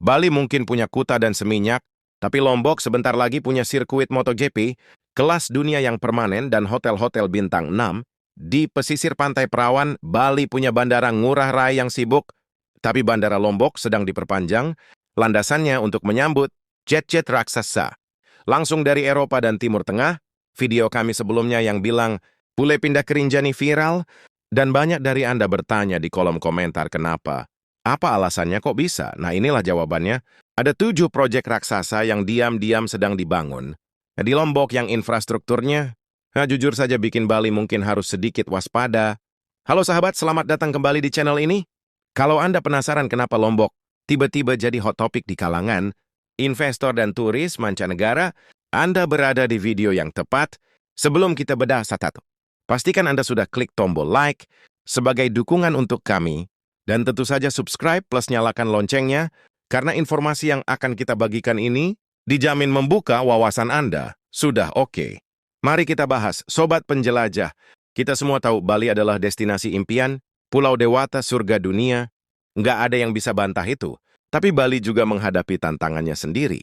Bali mungkin punya Kuta dan Seminyak, tapi Lombok sebentar lagi punya sirkuit MotoGP, kelas dunia yang permanen dan hotel-hotel bintang 6. Di pesisir Pantai Perawan, Bali punya Bandara Ngurah Rai yang sibuk, tapi Bandara Lombok sedang diperpanjang, landasannya untuk menyambut jet-jet raksasa. Langsung dari Eropa dan Timur Tengah, video kami sebelumnya yang bilang, boleh pindah ke Rinjani viral, dan banyak dari Anda bertanya di kolom komentar kenapa. Apa alasannya kok bisa? Nah inilah jawabannya. Ada 7 proyek raksasa yang diam-diam sedang dibangun. Di Lombok yang infrastrukturnya, jujur saja bikin Bali mungkin harus sedikit waspada. Halo sahabat, selamat datang kembali di channel ini. Kalau Anda penasaran kenapa Lombok tiba-tiba jadi hot topic di kalangan investor dan turis mancanegara, Anda berada di video yang tepat. Sebelum kita bedah satu-satu, pastikan Anda sudah klik tombol like sebagai dukungan untuk kami. Dan tentu saja subscribe plus nyalakan loncengnya, karena informasi yang akan kita bagikan ini dijamin membuka wawasan Anda. Sudah oke. Mari kita bahas, Sobat Penjelajah. Kita semua tahu Bali adalah destinasi impian, pulau dewata surga dunia. Nggak ada yang bisa bantah itu. Tapi Bali juga menghadapi tantangannya sendiri.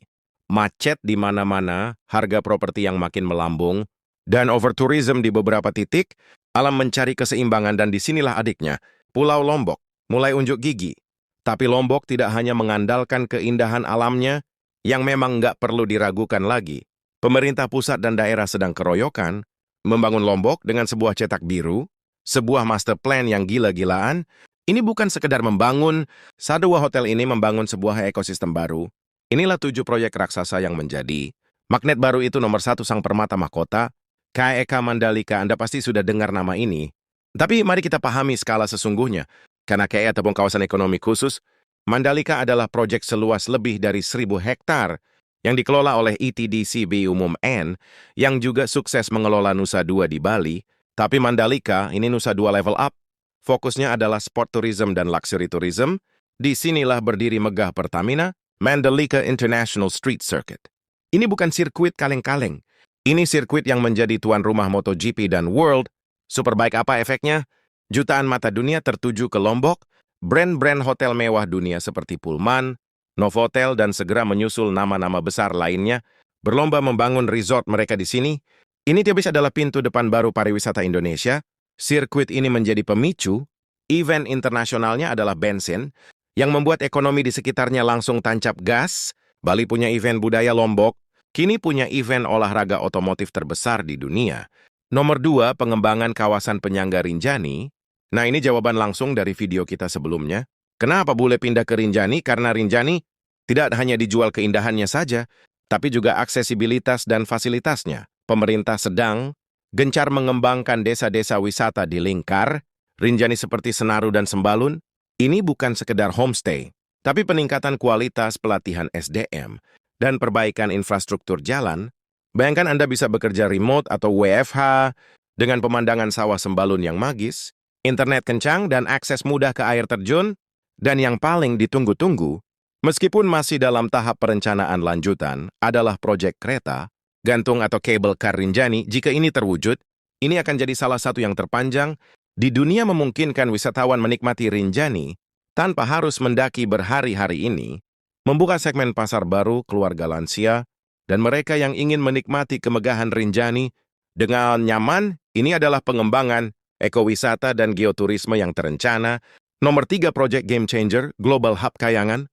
Macet di mana-mana, harga properti yang makin melambung, dan overtourism di beberapa titik, alam mencari keseimbangan dan disinilah adiknya, Pulau Lombok. Mulai unjuk gigi. Tapi Lombok tidak hanya mengandalkan keindahan alamnya yang memang nggak perlu diragukan lagi. Pemerintah pusat dan daerah sedang keroyokan, membangun Lombok dengan sebuah cetak biru, sebuah master plan yang gila-gilaan. Ini bukan sekedar membangun, Sadua Hotel ini membangun sebuah ekosistem baru. Inilah 7 proyek raksasa yang menjadi magnet baru itu nomor 1 Sang Permata Mahkota, KEK Mandalika. Anda pasti sudah dengar nama ini. Tapi mari kita pahami skala sesungguhnya. Karena KEK ataupun kawasan ekonomi khusus, Mandalika adalah proyek seluas lebih dari 1.000 hektar yang dikelola oleh ETDC Umum N yang juga sukses mengelola Nusa Dua di Bali. Tapi Mandalika ini Nusa Dua level up. Fokusnya adalah sport tourism dan luxury tourism. Disinilah berdiri megah Pertamina, Mandalika International Street Circuit. Ini bukan sirkuit kaleng-kaleng. Ini sirkuit yang menjadi tuan rumah MotoGP dan World. Superbike apa efeknya? Jutaan mata dunia tertuju ke Lombok, brand-brand hotel mewah dunia seperti Pullman, Novotel, dan segera menyusul nama-nama besar lainnya, berlomba membangun resort mereka di sini. Ini tiba-tiba adalah pintu depan baru pariwisata Indonesia. Sirkuit ini menjadi pemicu, event internasionalnya adalah bensin, yang membuat ekonomi di sekitarnya langsung tancap gas. Bali punya event budaya Lombok, kini punya event olahraga otomotif terbesar di dunia. Nomor 2, pengembangan kawasan penyangga Rinjani. Nah ini jawaban langsung dari video kita sebelumnya. Kenapa boleh pindah ke Rinjani? Karena Rinjani tidak hanya dijual keindahannya saja, tapi juga aksesibilitas dan fasilitasnya. Pemerintah sedang gencar mengembangkan desa-desa wisata di lingkar Rinjani seperti Senaru dan Sembalun. Ini bukan sekedar homestay, tapi peningkatan kualitas pelatihan SDM dan perbaikan infrastruktur jalan. Bayangkan Anda bisa bekerja remote atau WFH dengan pemandangan sawah Sembalun yang magis, internet kencang dan akses mudah ke air terjun, dan yang paling ditunggu-tunggu, meskipun masih dalam tahap perencanaan lanjutan, adalah proyek kereta, gantung atau kabel car Rinjani. Jika ini terwujud, ini akan jadi salah satu yang terpanjang di dunia, memungkinkan wisatawan menikmati Rinjani tanpa harus mendaki berhari-hari ini, membuka segmen pasar baru keluarga lansia, dan mereka yang ingin menikmati kemegahan Rinjani dengan nyaman. Ini adalah pengembangan ekowisata dan geoturisme yang terencana. Nomor 3, proyek game changer, Global Hub Kayangan.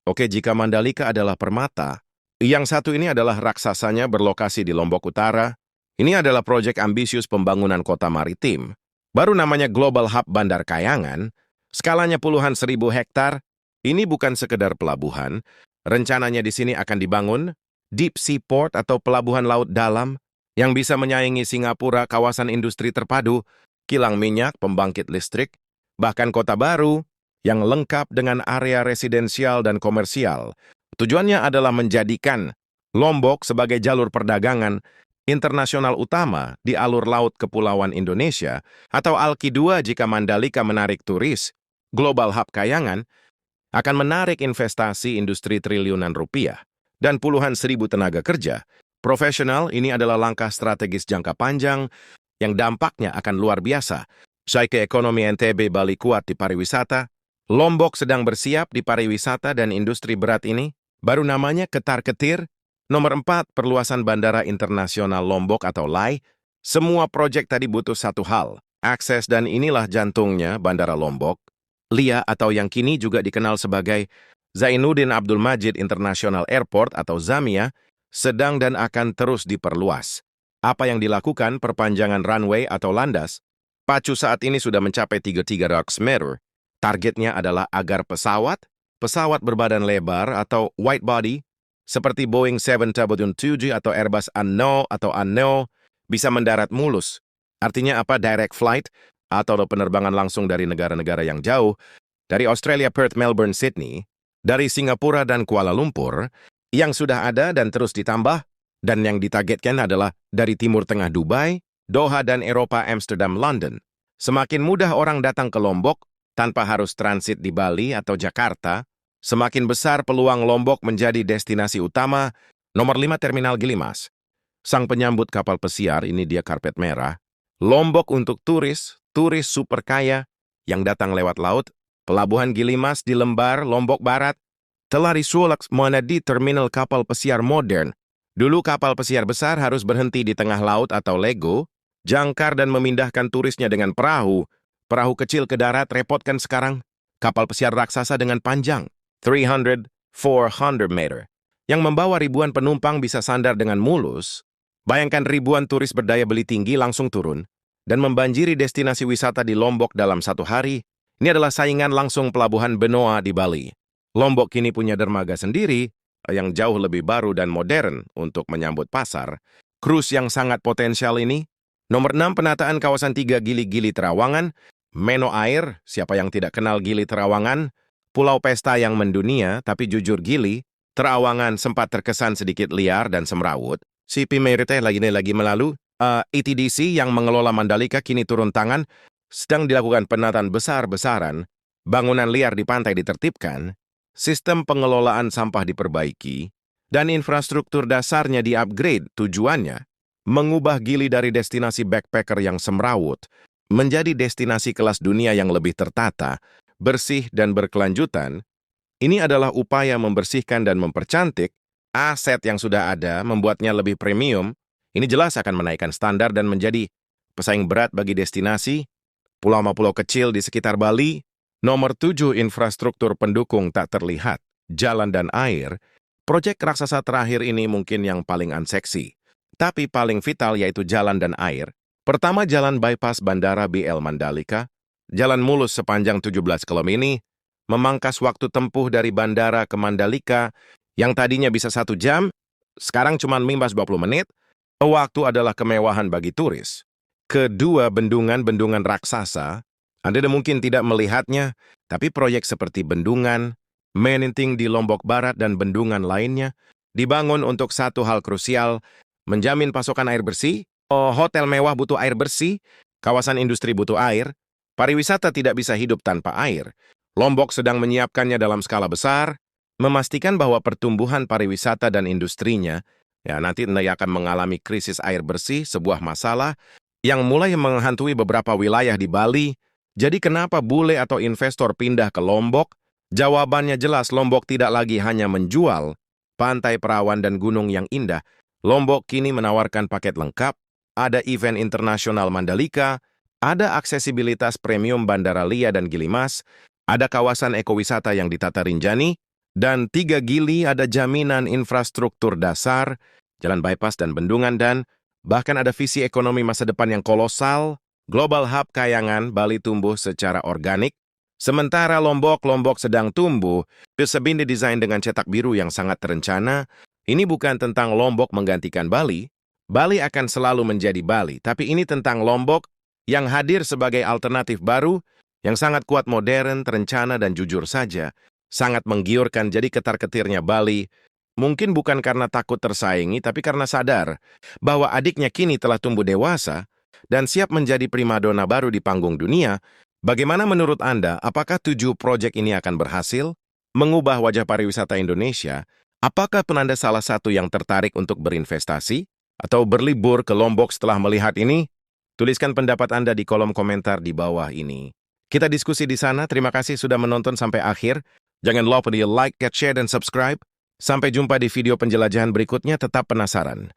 Oke, jika Mandalika adalah permata, yang satu ini adalah raksasanya berlokasi di Lombok Utara. Ini adalah proyek ambisius pembangunan kota maritim. Baru namanya Global Hub Bandar Kayangan, skalanya puluhan 1.000 hektar. Ini bukan sekedar pelabuhan. Rencananya di sini akan dibangun Deep Sea Port atau pelabuhan laut dalam yang bisa menyaingi Singapura, kawasan industri terpadu, kilang minyak, pembangkit listrik, bahkan kota baru yang lengkap dengan area residensial dan komersial. Tujuannya adalah menjadikan Lombok sebagai jalur perdagangan internasional utama di alur laut Kepulauan Indonesia, atau ALKI 2 jika Mandalika menarik turis. Global Hub Kayangan akan menarik investasi industri triliunan rupiah dan puluhan 1.000 tenaga kerja. Profesional, ini adalah langkah strategis jangka panjang yang dampaknya akan luar biasa. Ekonomi NTB Bali kuat di pariwisata, Lombok sedang bersiap di pariwisata dan industri berat ini. Baru namanya ketar-ketir. Nomor 4, perluasan Bandara Internasional Lombok atau LAI. Semua proyek tadi butuh satu hal, akses, dan inilah jantungnya Bandara Lombok. LIA atau yang kini juga dikenal sebagai Zainuddin Abdul Majid International Airport atau ZAMIA, sedang dan akan terus diperluas. Apa yang dilakukan perpanjangan runway atau landas? Pacu saat ini sudah mencapai 33 meter. Targetnya adalah agar pesawat berbadan lebar atau wide body, seperti Boeing 777 atau Airbus A320 bisa mendarat mulus. Artinya apa? Direct flight atau penerbangan langsung dari negara-negara yang jauh, dari Australia, Perth, Melbourne, Sydney, dari Singapura dan Kuala Lumpur, yang sudah ada dan terus ditambah, dan yang ditargetkan adalah dari Timur Tengah Dubai, Doha, dan Eropa Amsterdam, London. Semakin mudah orang datang ke Lombok, tanpa harus transit di Bali atau Jakarta, semakin besar peluang Lombok menjadi destinasi utama. Nomor 5, Terminal Gilimas. Sang penyambut kapal pesiar, ini dia karpet merah. Lombok untuk turis super kaya yang datang lewat laut. Pelabuhan Gilimas di Lembar, Lombok Barat, telah disulap menjadi terminal kapal pesiar modern. Dulu kapal pesiar besar harus berhenti di tengah laut atau lego, jangkar dan memindahkan turisnya dengan perahu. Perahu kecil ke darat repotkan sekarang. Kapal pesiar raksasa dengan panjang 300-400 meter, yang membawa ribuan penumpang bisa sandar dengan mulus. Bayangkan ribuan turis berdaya beli tinggi langsung turun dan membanjiri destinasi wisata di Lombok dalam satu hari. Ini adalah saingan langsung pelabuhan Benoa di Bali. Lombok kini punya dermaga sendiri yang jauh lebih baru dan modern untuk menyambut pasar. Cruise yang sangat potensial ini. Nomor 6, penataan kawasan 3 Gili-Gili Terawangan. Meno Air, siapa yang tidak kenal Gili Terawangan? Pulau pesta yang mendunia, tapi jujur Gili Terawangan sempat terkesan sedikit liar dan semrawut. Si pemerintah lagi melalui ETDC yang mengelola Mandalika kini turun tangan, sedang dilakukan penataan besar-besaran, bangunan liar di pantai ditertibkan, sistem pengelolaan sampah diperbaiki, dan infrastruktur dasarnya di-upgrade. Tujuannya mengubah Gili dari destinasi backpacker yang semrawut menjadi destinasi kelas dunia yang lebih tertata, bersih, dan berkelanjutan. Ini adalah upaya membersihkan dan mempercantik aset yang sudah ada, membuatnya lebih premium. Ini jelas akan menaikkan standar dan menjadi pesaing berat bagi destinasi pulau kecil di sekitar Bali. Nomor 7, infrastruktur pendukung tak terlihat, jalan dan air. Proyek raksasa terakhir ini mungkin yang paling unseksi, tapi paling vital, yaitu jalan dan air. Pertama, jalan bypass Bandara BL Mandalika. Jalan mulus sepanjang 17 km ini memangkas waktu tempuh dari bandara ke Mandalika yang tadinya bisa 1 jam, sekarang cuma 15-20 menit. Waktu adalah kemewahan bagi turis. Kedua, bendungan raksasa. Anda mungkin tidak melihatnya, tapi proyek seperti bendungan, Meninting di Lombok Barat dan bendungan lainnya dibangun untuk satu hal krusial, menjamin pasokan air bersih. Hotel mewah butuh air bersih, kawasan industri butuh air, pariwisata tidak bisa hidup tanpa air. Lombok sedang menyiapkannya dalam skala besar, memastikan bahwa pertumbuhan pariwisata dan industrinya nanti akan mengalami krisis air bersih, sebuah masalah yang mulai menghantui beberapa wilayah di Bali. Jadi kenapa bule atau investor pindah ke Lombok? Jawabannya jelas, Lombok tidak lagi hanya menjual pantai perawan dan gunung yang indah. Lombok kini menawarkan paket lengkap. Ada event internasional Mandalika, ada aksesibilitas premium Bandara LIA dan Gilimas, ada kawasan ekowisata yang ditata rinjani, dan 3 Gili ada jaminan infrastruktur dasar, jalan bypass dan bendungan, dan bahkan ada visi ekonomi masa depan yang kolosal. Global Hub Kayangan Bali tumbuh secara organik, sementara Lombok sedang tumbuh. Sebini desain dengan cetak biru yang sangat terencana. Ini bukan tentang Lombok menggantikan Bali. Bali akan selalu menjadi Bali, tapi ini tentang Lombok yang hadir sebagai alternatif baru, yang sangat kuat, modern, terencana, dan jujur saja, sangat menggiurkan. Jadi ketar-ketirnya Bali, mungkin bukan karena takut tersaingi, tapi karena sadar bahwa adiknya kini telah tumbuh dewasa dan siap menjadi primadona baru di panggung dunia. Bagaimana menurut Anda? Apakah 7 proyek ini akan berhasil mengubah wajah pariwisata Indonesia? Apakah Anda salah satu yang tertarik untuk berinvestasi atau berlibur ke Lombok setelah melihat ini? Tuliskan pendapat Anda di kolom komentar di bawah ini. Kita diskusi di sana. Terima kasih sudah menonton sampai akhir. Jangan lupa di like, share, dan subscribe. Sampai jumpa di video penjelajahan berikutnya. Tetap penasaran.